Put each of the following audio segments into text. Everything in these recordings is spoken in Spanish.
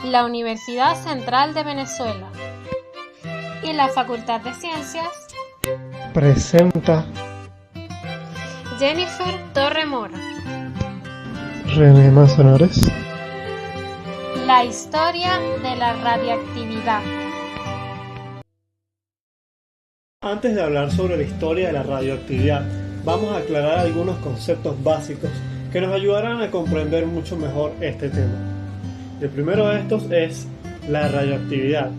la Universidad Central de Venezuela y la Facultad de Ciencias presenta Jennifer Torremora. René Mazanares. La historia de la radiactividad. Antes de hablar sobre la historia de la radioactividad, vamos a aclarar algunos conceptos básicos que nos ayudarán a comprender mucho mejor este tema. El primero de estos es la radioactividad.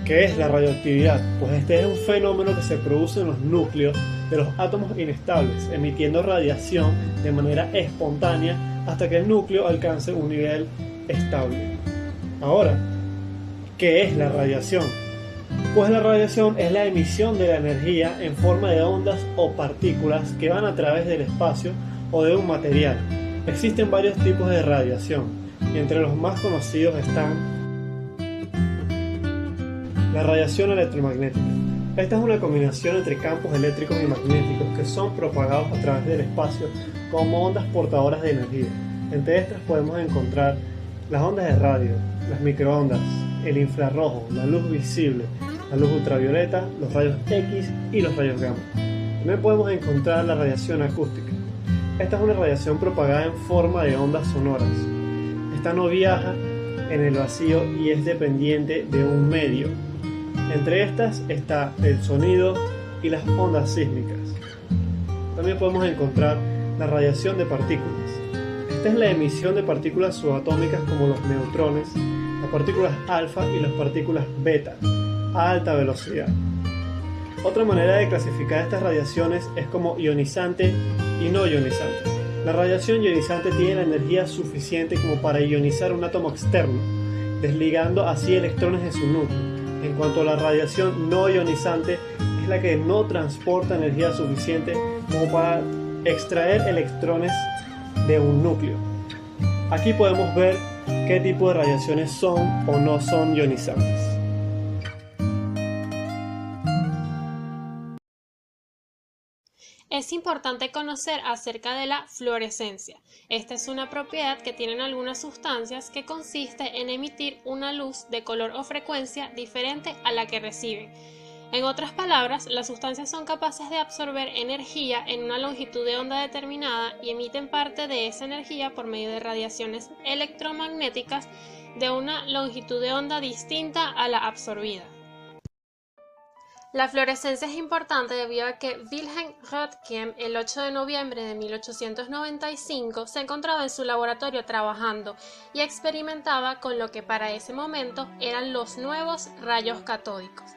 ¿Qué es la radioactividad? Pues este es un fenómeno que se produce en los núcleos de los átomos inestables, emitiendo radiación de manera espontánea hasta que el núcleo alcance un nivel estable. Ahora, ¿qué es la radiación? Pues la radiación es la emisión de la energía en forma de ondas o partículas que van a través del espacio o de un material. Existen varios tipos de radiación y entre los más conocidos están la radiación electromagnética. Esta es una combinación entre campos eléctricos y magnéticos que son propagados a través del espacio como ondas portadoras de energía. Entre estas podemos encontrar las ondas de radio, las microondas, el infrarrojo, la luz visible, la luz ultravioleta, los rayos X y los rayos gamma. También podemos encontrar la radiación acústica. Esta es una radiación propagada en forma de ondas sonoras. Esta no viaja en el vacío y es dependiente de un medio. Entre estas está el sonido y las ondas sísmicas. También podemos encontrar la radiación de partículas. Esta es la emisión de partículas subatómicas como los neutrones, las partículas alfa y las partículas beta a alta velocidad. Otra manera de clasificar estas radiaciones es como ionizante y no ionizante. La radiación ionizante tiene la energía suficiente como para ionizar un átomo externo, desligando así electrones de su núcleo. En cuanto a la radiación no ionizante, es la que no transporta energía suficiente como para extraer electrones de un núcleo. Aquí podemos ver qué tipo de radiaciones son o no son ionizantes. Es importante conocer acerca de la fluorescencia. Esta es una propiedad que tienen algunas sustancias que consiste en emitir una luz de color o frecuencia diferente a la que reciben. En otras palabras, las sustancias son capaces de absorber energía en una longitud de onda determinada y emiten parte de esa energía por medio de radiaciones electromagnéticas de una longitud de onda distinta a la absorbida. La fluorescencia es importante debido a que Wilhelm Röntgen el 8 de noviembre de 1895 se encontraba en su laboratorio trabajando y experimentaba con lo que para ese momento eran los nuevos rayos catódicos.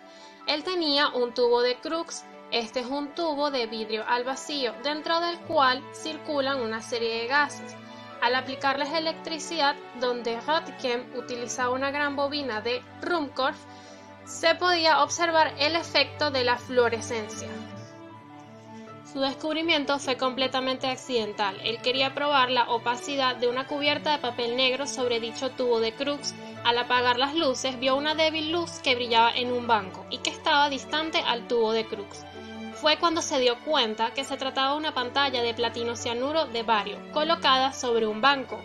Él tenía un tubo de Crookes. Este es un tubo de vidrio al vacío, dentro del cual circulan una serie de gases. Al aplicarles electricidad, donde Röntgen utilizaba una gran bobina de Ruhmkorff, se podía observar el efecto de la fluorescencia. Su descubrimiento fue completamente accidental. Él quería probar la opacidad de una cubierta de papel negro sobre dicho tubo de Crookes. Al apagar las luces, vio una débil luz que brillaba en un banco y que estaba distante al tubo de Crookes. Fue cuando se dio cuenta que se trataba de una pantalla de platino cianuro de bario, colocada sobre un banco.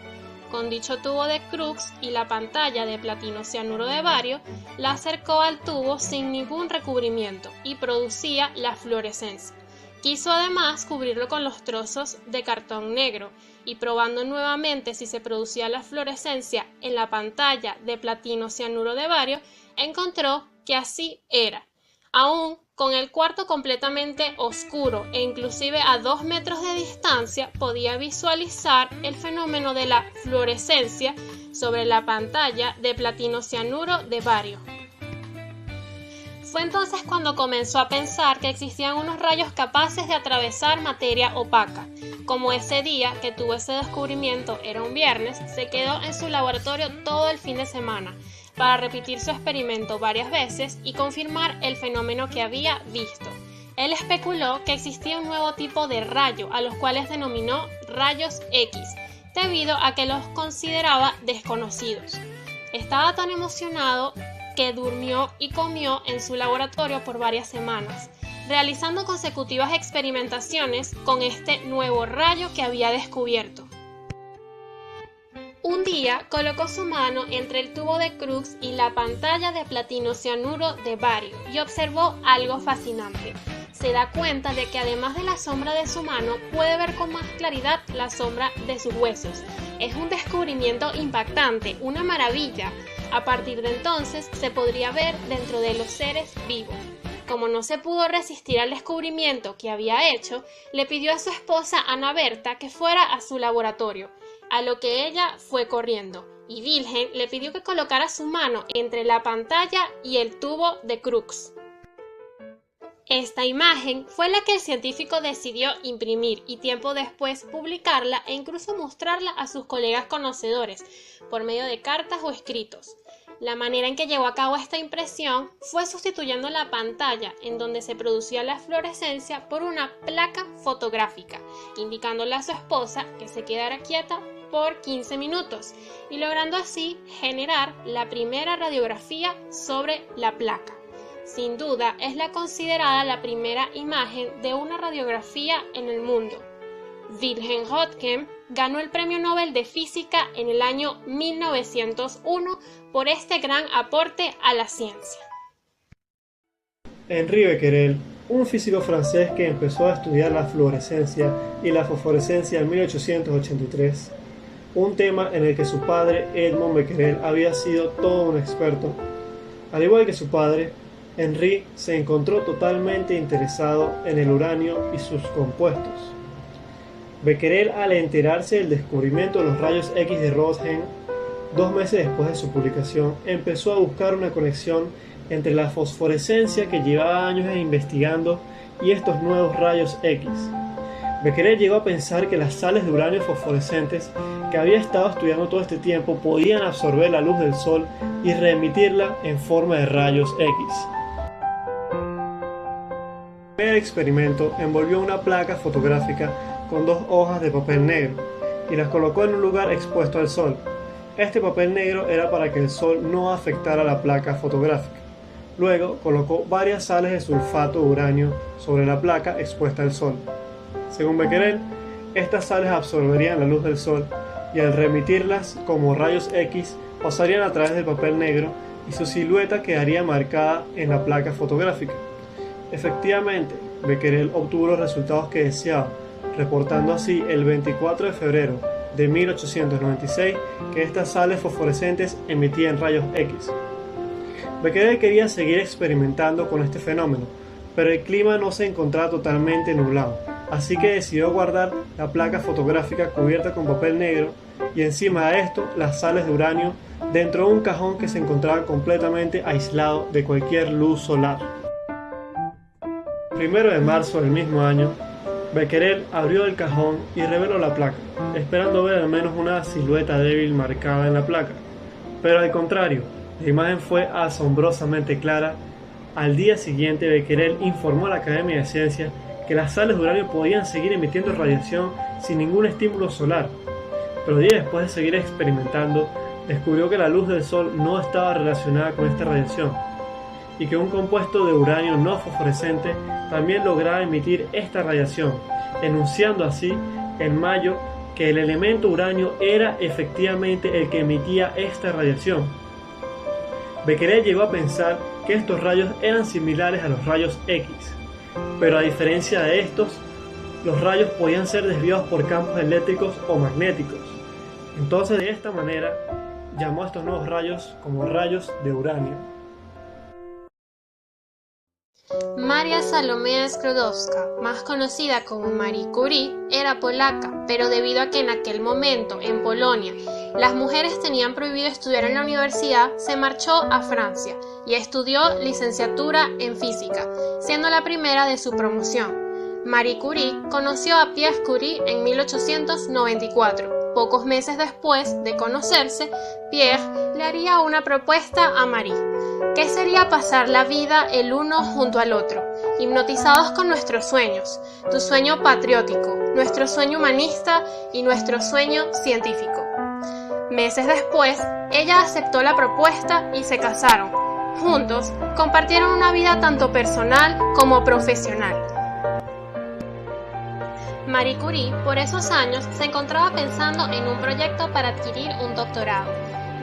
Con dicho tubo de Crookes y la pantalla de platino cianuro de bario, la acercó al tubo sin ningún recubrimiento y producía la fluorescencia. Quiso además cubrirlo con los trozos de cartón negro y probando nuevamente si se producía la fluorescencia en la pantalla de platino cianuro de bario, encontró que así era. Aún con el cuarto completamente oscuro e inclusive a 2 metros de distancia podía visualizar el fenómeno de la fluorescencia sobre la pantalla de platino cianuro de bario. Fue entonces cuando comenzó a pensar que existían unos rayos capaces de atravesar materia opaca. Como ese día que tuvo ese descubrimiento era un viernes, se quedó en su laboratorio todo el fin de semana para repetir su experimento varias veces y confirmar el fenómeno que había visto. Él especuló que existía un nuevo tipo de rayo, a los cuales denominó rayos X, debido a que los consideraba desconocidos. Estaba tan emocionado que durmió y comió en su laboratorio por varias semanas, realizando consecutivas experimentaciones con este nuevo rayo que había descubierto. Un día colocó su mano entre el tubo de Crookes y la pantalla de platino cianuro de bario y observó algo fascinante. Se da cuenta de que además de la sombra de su mano, puede ver con más claridad la sombra de sus huesos. Es un descubrimiento impactante, una maravilla. A partir de entonces se podría ver dentro de los seres vivos. Como no se pudo resistir al descubrimiento que había hecho, le pidió a su esposa Ana Berta que fuera a su laboratorio, a lo que ella fue corriendo, y Wilhelm le pidió que colocara su mano entre la pantalla y el tubo de Crookes. Esta imagen fue la que el científico decidió imprimir y tiempo después publicarla e incluso mostrarla a sus colegas conocedores por medio de cartas o escritos. La manera en que llevó a cabo esta impresión fue sustituyendo la pantalla en donde se producía la fluorescencia por una placa fotográfica, indicándole a su esposa que se quedara quieta por 15 minutos y logrando así generar la primera radiografía sobre la placa. Sin duda, es la considerada la primera imagen de una radiografía en el mundo. Wilhelm Röntgen ganó el Premio Nobel de Física en el año 1901 por este gran aporte a la ciencia. Henri Becquerel, un físico francés que empezó a estudiar la fluorescencia y la fosforescencia en 1883, un tema en el que su padre, Edmond Becquerel, había sido todo un experto. Al igual que su padre, Henri se encontró totalmente interesado en el uranio y sus compuestos. Becquerel, al enterarse del descubrimiento de los rayos X de Röntgen, 2 meses después de su publicación, empezó a buscar una conexión entre la fosforescencia que llevaba años investigando y estos nuevos rayos X. Becquerel llegó a pensar que las sales de uranio fosforescentes que había estado estudiando todo este tiempo podían absorber la luz del Sol y reemitirla en forma de rayos X. El primer experimento envolvió una placa fotográfica con 2 hojas de papel negro y las colocó en un lugar expuesto al sol. Este papel negro era para que el sol no afectara la placa fotográfica. Luego colocó varias sales de sulfato de uranio sobre la placa expuesta al sol. Según Becquerel, estas sales absorberían la luz del sol y al reemitirlas como rayos X pasarían a través del papel negro y su silueta quedaría marcada en la placa fotográfica. Efectivamente, Becquerel obtuvo los resultados que deseaba, reportando así el 24 de febrero de 1896 que estas sales fosforescentes emitían rayos X. Becquerel quería seguir experimentando con este fenómeno, pero el clima no se encontraba totalmente nublado, así que decidió guardar la placa fotográfica cubierta con papel negro y encima de esto las sales de uranio dentro de un cajón que se encontraba completamente aislado de cualquier luz solar. El 1 de marzo del mismo año, Becquerel abrió el cajón y reveló la placa, esperando ver al menos una silueta débil marcada en la placa. Pero al contrario, la imagen fue asombrosamente clara. Al día siguiente, Becquerel informó a la Academia de Ciencias que las sales de uranio podían seguir emitiendo radiación sin ningún estímulo solar. Pero días después de seguir experimentando, descubrió que la luz del sol no estaba relacionada con esta radiación y que un compuesto de uranio no fosforescente también lograba emitir esta radiación, enunciando así en mayo que el elemento uranio era efectivamente el que emitía esta radiación. Becquerel llegó a pensar que estos rayos eran similares a los rayos X, pero a diferencia de estos, los rayos podían ser desviados por campos eléctricos o magnéticos. Entonces, de esta manera, llamó a estos nuevos rayos como rayos de uranio. Maria Salomea Skłodowska, más conocida como Marie Curie, era polaca, pero debido a que en aquel momento, en Polonia, las mujeres tenían prohibido estudiar en la universidad, se marchó a Francia y estudió licenciatura en física, siendo la primera de su promoción. Marie Curie conoció a Pierre Curie en 1894. Pocos meses después de conocerse, Pierre le haría una propuesta a Marie, que sería pasar la vida el uno junto al otro, hipnotizados con nuestros sueños, tu sueño patriótico, nuestro sueño humanista y nuestro sueño científico. Meses después, ella aceptó la propuesta y se casaron. Juntos, compartieron una vida tanto personal como profesional. Marie Curie, por esos años, se encontraba pensando en un proyecto para adquirir un doctorado.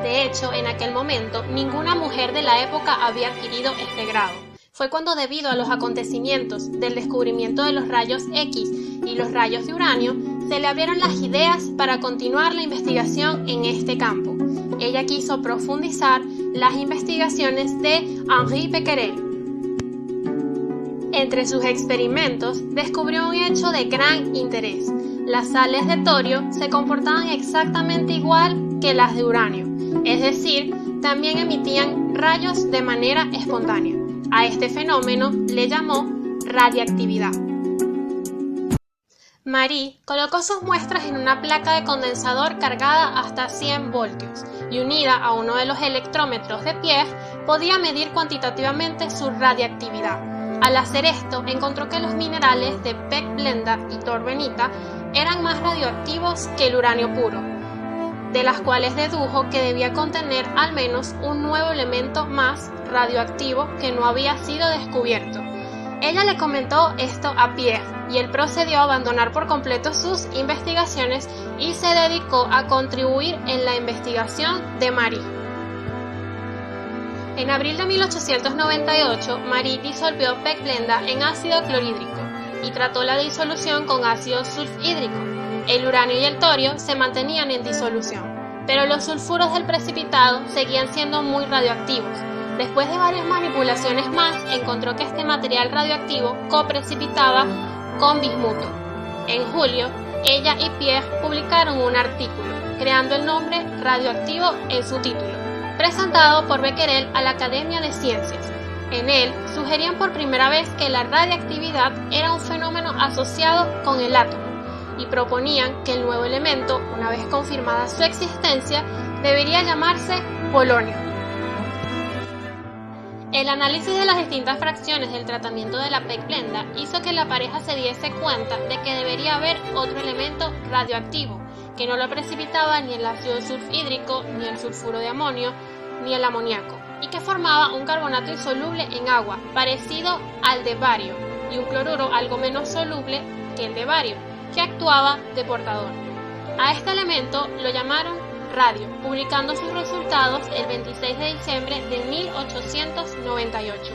De hecho, en aquel momento, ninguna mujer de la época había adquirido este grado. Fue cuando, debido a los acontecimientos del descubrimiento de los rayos X y los rayos de uranio, se le abrieron las ideas para continuar la investigación en este campo. Ella quiso profundizar las investigaciones de Henri Becquerel. Entre sus experimentos, descubrió un hecho de gran interés. Las sales de torio se comportaban exactamente igual que las de uranio, es decir, también emitían rayos de manera espontánea. A este fenómeno le llamó radiactividad. Marie colocó sus muestras en una placa de condensador cargada hasta 100 voltios y unida a uno de los electrómetros de Pierre podía medir cuantitativamente su radiactividad. Al hacer esto, encontró que los minerales de pechblenda y torbenita eran más radioactivos que el uranio puro, de las cuales dedujo que debía contener al menos un nuevo elemento más radioactivo que no había sido descubierto. Ella le comentó esto a Pierre y él procedió a abandonar por completo sus investigaciones y se dedicó a contribuir en la investigación de Marie. En abril de 1898, Marie disolvió pechblenda en ácido clorhídrico y trató la disolución con ácido sulfhídrico. El uranio y el torio se mantenían en disolución, pero los sulfuros del precipitado seguían siendo muy radioactivos. Después de varias manipulaciones más, encontró que este material radioactivo coprecipitaba con bismuto. En julio, ella y Pierre publicaron un artículo, creando el nombre radioactivo en su título, presentado por Becquerel a la Academia de Ciencias. En él, sugerían por primera vez que la radiactividad era un fenómeno asociado con el átomo y proponían que el nuevo elemento, una vez confirmada su existencia, debería llamarse polonio. El análisis de las distintas fracciones del tratamiento de la pechblenda hizo que la pareja se diese cuenta de que debería haber otro elemento radioactivo, que no lo precipitaba ni el ácido sulfhídrico, ni el sulfuro de amonio, ni el amoníaco, y que formaba un carbonato insoluble en agua, parecido al de bario, y un cloruro algo menos soluble que el de bario, que actuaba de portador. A este elemento lo llamaron radio, publicando sus resultados el 26 de diciembre de 1898.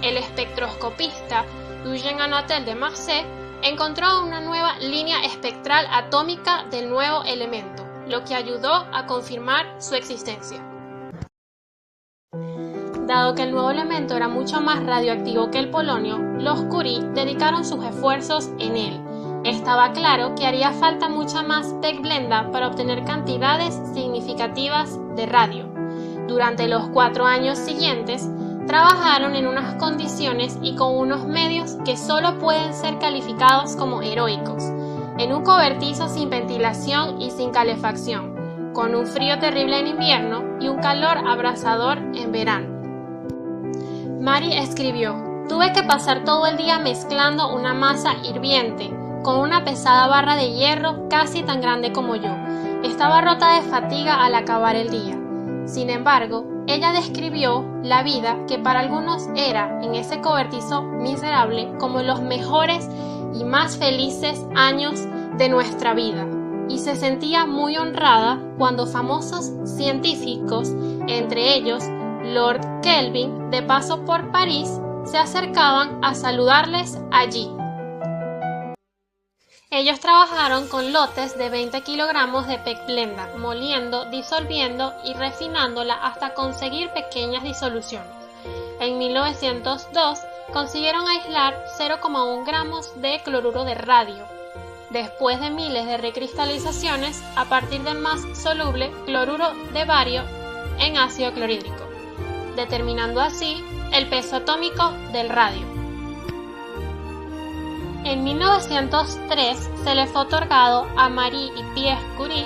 El espectroscopista Eugène Anatel de Marseille encontró una nueva línea espectral atómica del nuevo elemento, lo que ayudó a confirmar su existencia. Dado que el nuevo elemento era mucho más radioactivo que el polonio, los Curie dedicaron sus esfuerzos en él. Estaba claro que haría falta mucha más pechblenda para obtener cantidades significativas de radio. Durante los 4 años siguientes, trabajaron en unas condiciones y con unos medios que solo pueden ser calificados como heroicos, en un cobertizo sin ventilación y sin calefacción, con un frío terrible en invierno y un calor abrasador en verano. Marie escribió: "Tuve que pasar todo el día mezclando una masa hirviente con una pesada barra de hierro casi tan grande como yo. Estaba rota de fatiga al acabar el día". Sin embargo, ella describió la vida que para algunos era en ese cobertizo miserable como los mejores y más felices años de nuestra vida, y se sentía muy honrada cuando famosos científicos, entre ellos Lord Kelvin, de paso por París, se acercaban a saludarles allí. Ellos trabajaron con lotes de 20 kilogramos de pechblenda, moliendo, disolviendo y refinándola hasta conseguir pequeñas disoluciones. En 1902 consiguieron aislar 0,1 gramos de cloruro de radio, después de miles de recristalizaciones a partir del más soluble cloruro de bario en ácido clorhídrico, determinando así el peso atómico del radio. En 1903 se le fue otorgado a Marie y Pierre Curie,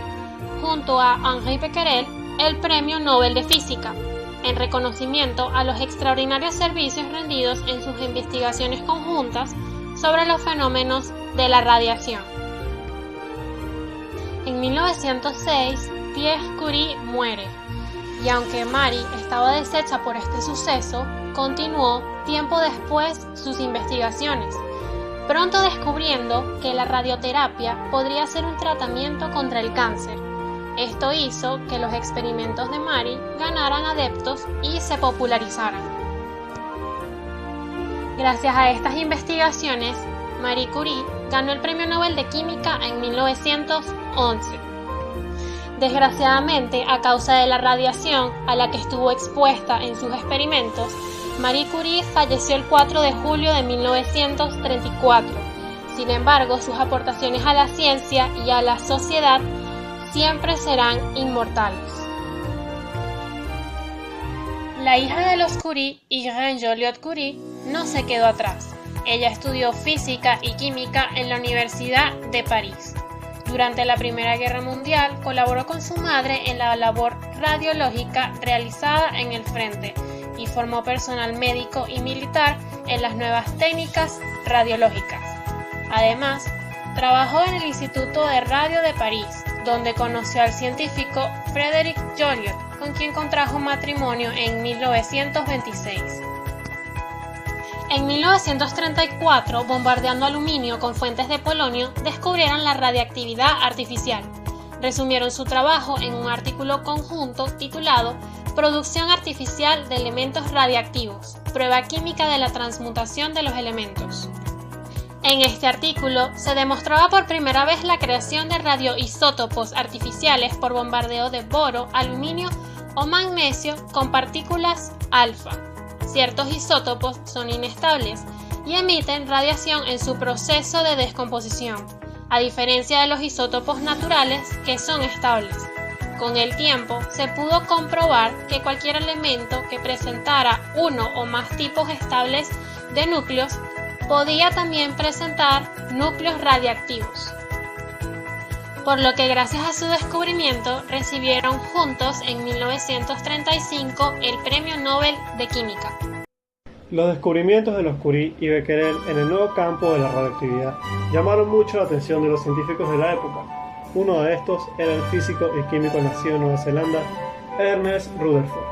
junto a Henri Becquerel, el Premio Nobel de Física, en reconocimiento a los extraordinarios servicios rendidos en sus investigaciones conjuntas sobre los fenómenos de la radiación. En 1906, Pierre Curie muere, y aunque Marie estaba deshecha por este suceso, continuó tiempo después sus investigaciones. pronto descubriendo que la radioterapia podría ser un tratamiento contra el cáncer. Esto hizo que los experimentos de Marie ganaran adeptos y se popularizaran. Gracias a estas investigaciones, Marie Curie ganó el Premio Nobel de Química en 1911. Desgraciadamente, a causa de la radiación a la que estuvo expuesta en sus experimentos, Marie Curie falleció el 4 de julio de 1934. Sin embargo, sus aportaciones a la ciencia y a la sociedad siempre serán inmortales. La hija de los Curie, Irène Joliot-Curie, no se quedó atrás. Ella estudió física y química en la Universidad de París. Durante la Primera Guerra Mundial colaboró con su madre en la labor radiológica realizada en el frente y formó personal médico y militar en las nuevas técnicas radiológicas. Además, trabajó en el Instituto de Radio de París, donde conoció al científico Frédéric Joliot, con quien contrajo matrimonio en 1926. En 1934, bombardeando aluminio con fuentes de polonio, descubrieron la radiactividad artificial. Resumieron su trabajo en un artículo conjunto titulado Producción artificial de elementos radiactivos, prueba química de la transmutación de los elementos. En este artículo se demostraba por primera vez la creación de radioisótopos artificiales por bombardeo de boro, aluminio o magnesio con partículas alfa. Ciertos isótopos son inestables y emiten radiación en su proceso de descomposición, a diferencia de los isótopos naturales que son estables. Con el tiempo se pudo comprobar que cualquier elemento que presentara uno o más tipos estables de núcleos podía también presentar núcleos radiactivos. Por lo que gracias a su descubrimiento recibieron juntos en 1935 el Premio Nobel de Química. Los descubrimientos de los Curie y Becquerel en el nuevo campo de la radioactividad llamaron mucho la atención de los científicos de la época. Uno de estos era el físico y químico nacido en Nueva Zelanda, Ernest Rutherford.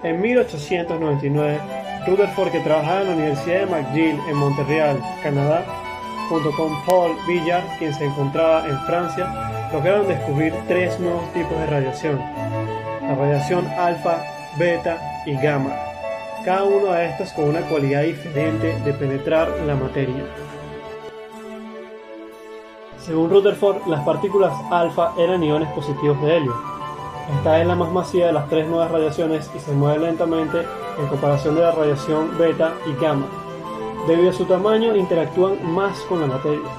En 1899, Rutherford, que trabajaba en la Universidad de McGill en Montreal, Canadá, junto con Paul Villard, quien se encontraba en Francia, lograron descubrir tres nuevos tipos de radiación: la radiación alfa, beta y gamma, cada uno de estos con una cualidad diferente de penetrar la materia. Según Rutherford, las partículas alfa eran iones positivos de helio. Esta es la más masiva de las tres nuevas radiaciones y se mueve lentamente en comparación de la radiación beta y gamma. Debido a su tamaño, interactúan más con la materia.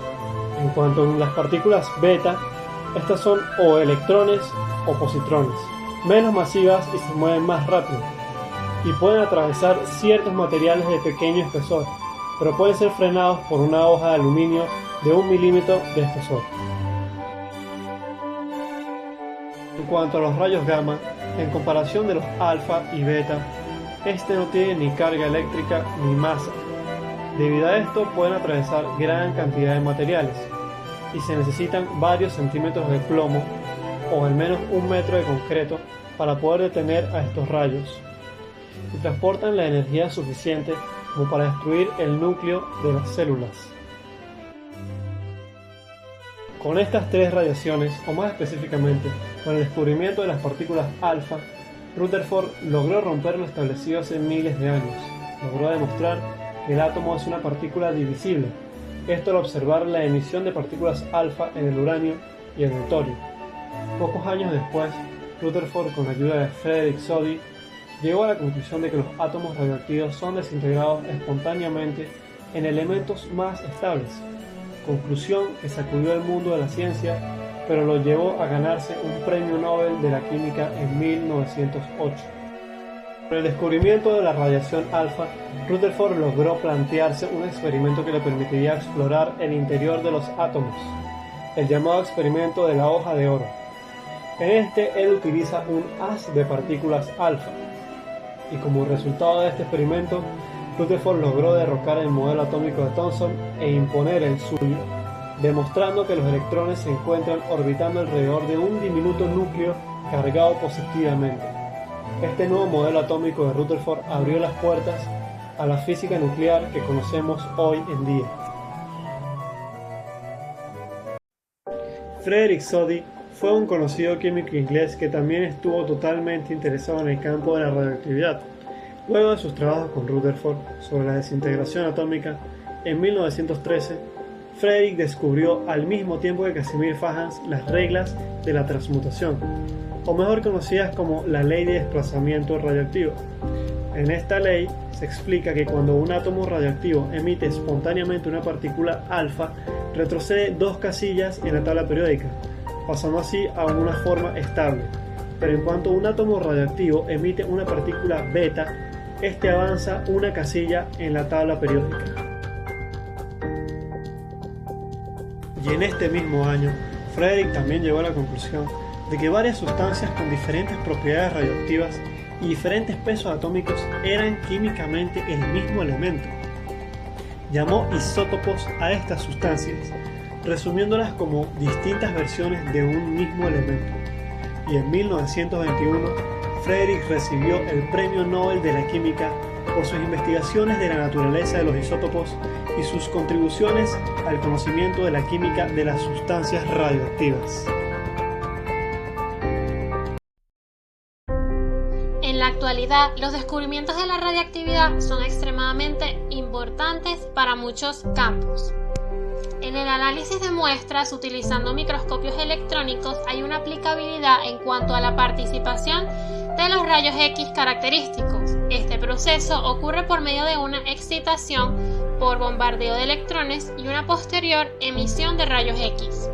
En cuanto a las partículas beta, estas son o electrones o positrones, menos masivas y se mueven más rápido, y pueden atravesar ciertos materiales de pequeño espesor, pero pueden ser frenados por una hoja de aluminio de 1 milímetro de espesor. En cuanto a los rayos gamma, en comparación de los alfa y beta, este no tiene ni carga eléctrica ni masa. Debido a esto pueden atravesar gran cantidad de materiales y se necesitan varios centímetros de plomo o al menos 1 metro de concreto para poder detener a estos rayos, y transportan la energía suficiente como para destruir el núcleo de las células. Con estas tres radiaciones, o más específicamente con el descubrimiento de las partículas alfa, Rutherford logró romper lo establecido hace miles de años. Logró demostrar que el átomo es una partícula divisible, esto al observar la emisión de partículas alfa en el uranio y el torio. Pocos años después, Rutherford, con la ayuda de Frédéric Soddy, llegó a la conclusión de que los átomos radioactivos son desintegrados espontáneamente en elementos más estables, conclusión que sacudió el mundo de la ciencia, pero lo llevó a ganarse un premio Nobel de la Química en 1908. Con el descubrimiento de la radiación alfa, Rutherford logró plantearse un experimento que le permitiría explorar el interior de los átomos, el llamado experimento de la hoja de oro. En este, él utiliza un haz de partículas alfa, y como resultado de este experimento, Rutherford logró derrocar el modelo atómico de Thomson e imponer el suyo, demostrando que los electrones se encuentran orbitando alrededor de un diminuto núcleo cargado positivamente. Este nuevo modelo atómico de Rutherford abrió las puertas a la física nuclear que conocemos hoy en día. Frederick Soddy fue un conocido químico inglés que también estuvo totalmente interesado en el campo de la radioactividad. Luego de sus trabajos con Rutherford sobre la desintegración atómica, en 1913, Frederick descubrió al mismo tiempo que Casimir Fajans las reglas de la transmutación, o mejor conocidas como la ley de desplazamiento radioactivo. En esta ley se explica que cuando un átomo radioactivo emite espontáneamente una partícula alfa, retrocede 2 casillas en la tabla periódica, pasando así a una forma estable. Pero en cuanto un átomo radioactivo emite una partícula beta, este avanza una casilla en la tabla periódica. Y en este mismo año, Frederick también llegó a la conclusión de que varias sustancias con diferentes propiedades radioactivas y diferentes pesos atómicos eran químicamente el mismo elemento. Llamó isótopos a estas sustancias, resumiéndolas como distintas versiones de un mismo elemento. Y en 1921, Frederick recibió el Premio Nobel de la Química por sus investigaciones de la naturaleza de los isótopos y sus contribuciones al conocimiento de la química de las sustancias radioactivas. En la actualidad, los descubrimientos de la radiactividad son extremadamente importantes para muchos campos. En el análisis de muestras utilizando microscopios electrónicos hay una aplicabilidad en cuanto a la participación de los rayos X característicos. Este proceso ocurre por medio de una excitación por bombardeo de electrones y una posterior emisión de rayos X,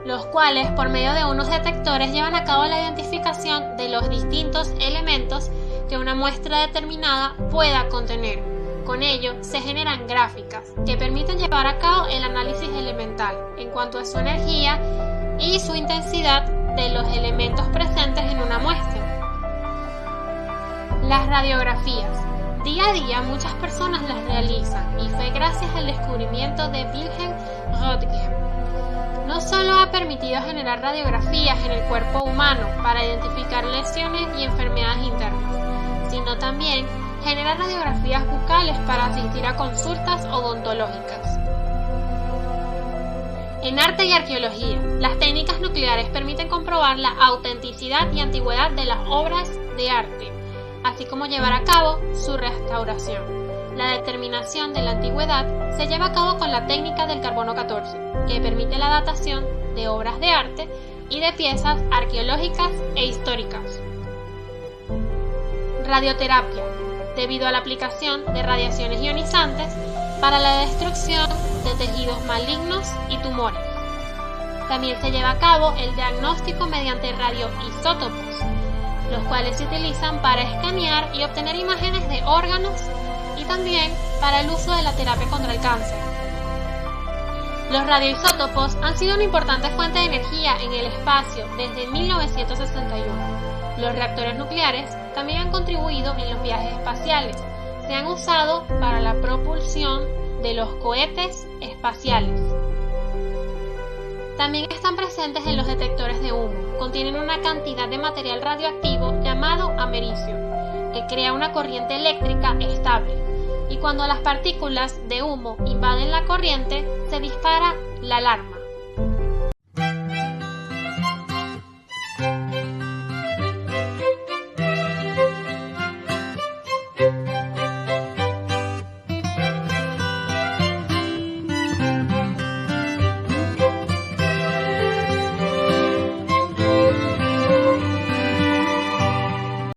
los cuales por medio de unos detectores llevan a cabo la identificación de los distintos elementos que una muestra determinada pueda contener. Con ello se generan gráficas que permiten llevar a cabo el análisis elemental en cuanto a su energía y su intensidad de los elementos presentes en una muestra. Las radiografías. Día a día muchas personas las realizan y fue gracias al descubrimiento de Wilhelm Röntgen. No solo ha permitido generar radiografías en el cuerpo humano para identificar lesiones y enfermedades internas, sino también genera radiografías bucales para asistir a consultas odontológicas. En arte y arqueología, las técnicas nucleares permiten comprobar la autenticidad y antigüedad de las obras de arte, así como llevar a cabo su restauración. La determinación de la antigüedad se lleva a cabo con la técnica del carbono 14, que permite la datación de obras de arte y de piezas arqueológicas e históricas. Radioterapia, debido a la aplicación de radiaciones ionizantes para la destrucción de tejidos malignos y tumores. También se lleva a cabo el diagnóstico mediante radioisótopos, los cuales se utilizan para escanear y obtener imágenes de órganos y también para el uso de la terapia contra el cáncer. Los radioisótopos han sido una importante fuente de energía en el espacio desde 1961. Los reactores nucleares también han contribuido en los viajes espaciales. Se han usado para la propulsión de los cohetes espaciales. También están presentes en los detectores de humo. Contienen una cantidad de material radioactivo llamado americio, que crea una corriente eléctrica estable. Y cuando las partículas de humo invaden la corriente, se dispara la alarma.